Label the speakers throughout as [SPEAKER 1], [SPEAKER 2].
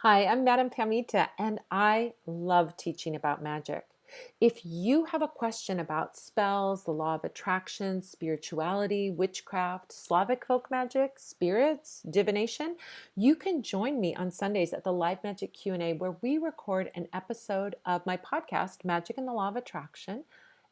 [SPEAKER 1] Hi, I'm Madame Pamita, and I love teaching about magic. If you have a question about spells, the law of attraction, spirituality, witchcraft, Slavic folk magic, spirits, divination, you can join me on Sundays at the Live Magic Q&A where we record an episode of my podcast, Magic and the Law of Attraction,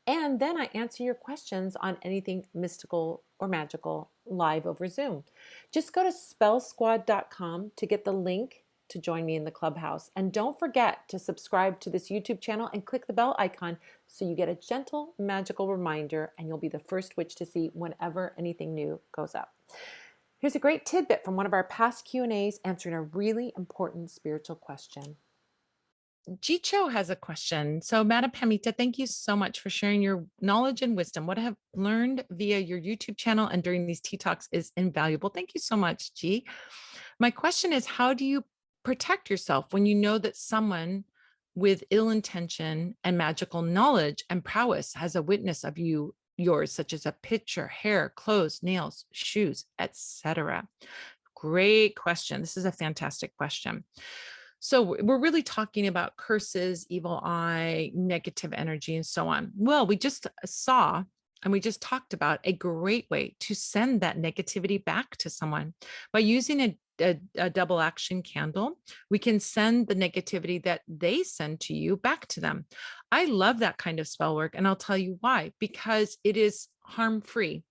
[SPEAKER 1] and then I answer your questions on anything mystical or magical live over Zoom. Just go to spellsquad.com to get the link to join me in the clubhouse. And don't forget to subscribe to this YouTube channel and click the bell icon so you get a gentle, magical reminder and you'll be the first witch to see whenever anything new goes up. Here's a great tidbit from one of our past Q&As answering a really important spiritual question.
[SPEAKER 2] Jicho has a question. So, Madam Pamita, thank you so much for sharing your knowledge and wisdom. What I have learned via your YouTube channel and during these tea talks is invaluable. Thank you so much, G. My question is, how do you protect yourself when you know that someone with ill intention and magical knowledge and prowess has a witness of yours, such as a picture, hair, clothes, nails, shoes, etc.? Great question. This is a fantastic question. So we're really talking about curses, evil eye, negative energy, and so on. Well, we just saw and we just talked about a great way to send that negativity back to someone by using a double action candle. We can send the negativity that they send to you back to them. I love that kind of spell work, and I'll tell you why, because it is harm free.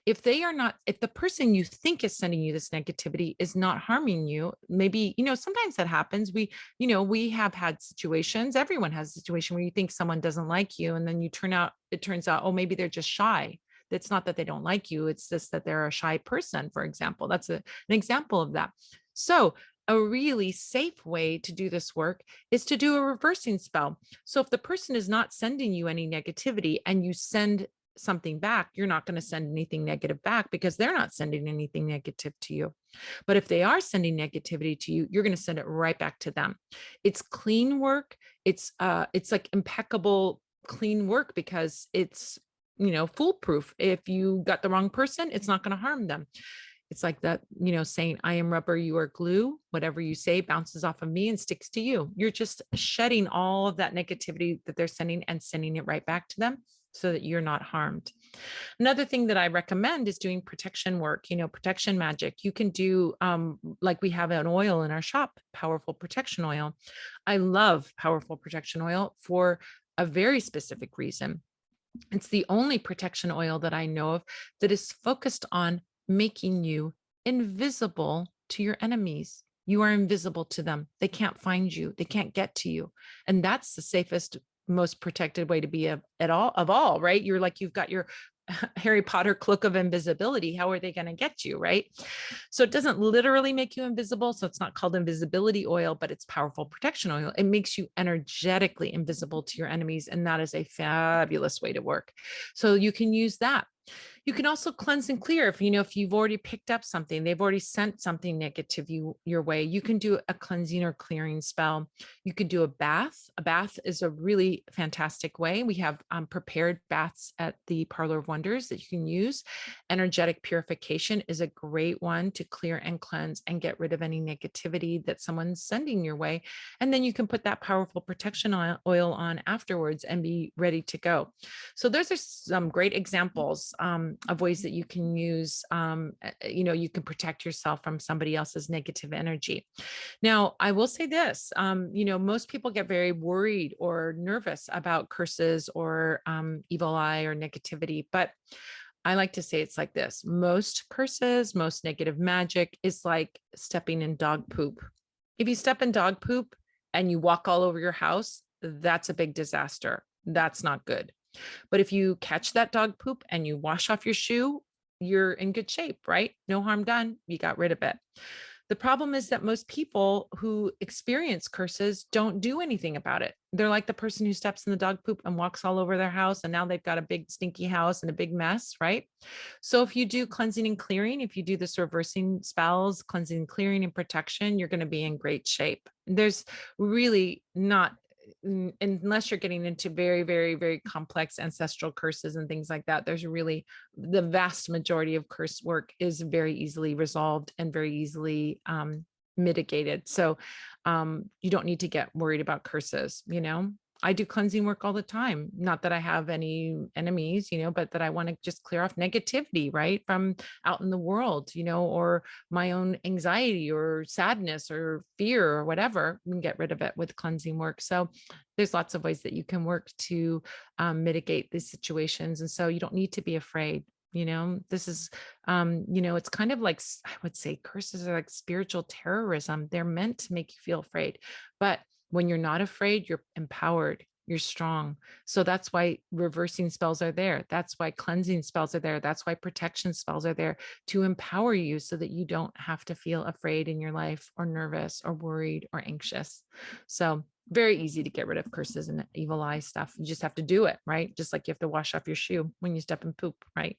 [SPEAKER 2] If they are not, if the person you think is sending you this negativity is not harming you, maybe, sometimes that happens. We have had situations, everyone has a situation where you think someone doesn't like you, and then it turns out, oh, maybe they're just shy. It's not that they don't like you. It's just that they're a shy person, for example. That's an example of that. So a really safe way to do this work is to do a reversing spell. So if the person is not sending you any negativity and you send something back, you're not going to send anything negative back because they're not sending anything negative to you. But if they are sending negativity to you, you're going to send it right back to them. It's clean work. It's like impeccable clean work because it's foolproof. If you got the wrong person, it's not going to harm them. It's like that, saying, I am rubber, you are glue. Whatever you say bounces off of me and sticks to you. You're just shedding all of that negativity that they're sending and sending it right back to them so that you're not harmed. Another thing that I recommend is doing protection work, protection magic. You can do, like we have an oil in our shop, powerful protection oil. I love powerful protection oil for a very specific reason. It's the only protection oil that I know of that is focused on making you invisible to your enemies. You are invisible to them. They can't find you. They can't get to you. And that's the safest, most protected way to be of all, right? You've got your Harry Potter cloak of invisibility. How are they going to get you, right? So it doesn't literally make you invisible. So it's not called invisibility oil, but it's powerful protection oil. It makes you energetically invisible to your enemies. And that is a fabulous way to work. So you can use that. You can also cleanse and clear if you've already picked up something, they've already sent something negative your way. You can do a cleansing or clearing spell. You can do a bath. A bath is a really fantastic way. We have prepared baths at the Parlour of Wonders that you can use. Energetic purification is a great one to clear and cleanse and get rid of any negativity that someone's sending your way. And then you can put that powerful protection oil on afterwards and be ready to go. So those are some great examples of ways that you can use, you can protect yourself from somebody else's negative energy. Now, I will say this, most people get very worried or nervous about curses or evil eye or negativity, but I like to say it's like this. Most curses, most negative magic is like stepping in dog poop. If you step in dog poop and you walk all over your house, that's a big disaster. That's not good. But if you catch that dog poop and you wash off your shoe, you're in good shape, right? No harm done. You got rid of it. The problem is that most people who experience curses don't do anything about it. They're like the person who steps in the dog poop and walks all over their house, and now they've got a big stinky house and a big mess, right? So if you do cleansing and clearing, if you do this reversing spells, cleansing, clearing, and protection, you're going to be in great shape. There's really not, unless you're getting into very, very, very complex ancestral curses and things like that, there's really the vast majority of curse work is very easily resolved and very easily mitigated. So you don't need to get worried about curses, I do cleansing work all the time. Not that I have any enemies, but that I want to just clear off negativity, right? From out in the world, or my own anxiety or sadness or fear or whatever. We can get rid of it with cleansing work. So there's lots of ways that you can work to mitigate these situations. And so you don't need to be afraid. This is, it's kind of like, I would say curses are like spiritual terrorism. They're meant to make you feel afraid. But when you're not afraid, you're empowered, you're strong. So that's why reversing spells are there. That's why cleansing spells are there. That's why protection spells are there to empower you so that you don't have to feel afraid in your life or nervous or worried or anxious. So very easy to get rid of curses and evil eye stuff. You just have to do it, right? Just like you have to wash off your shoe when you step in poop, right?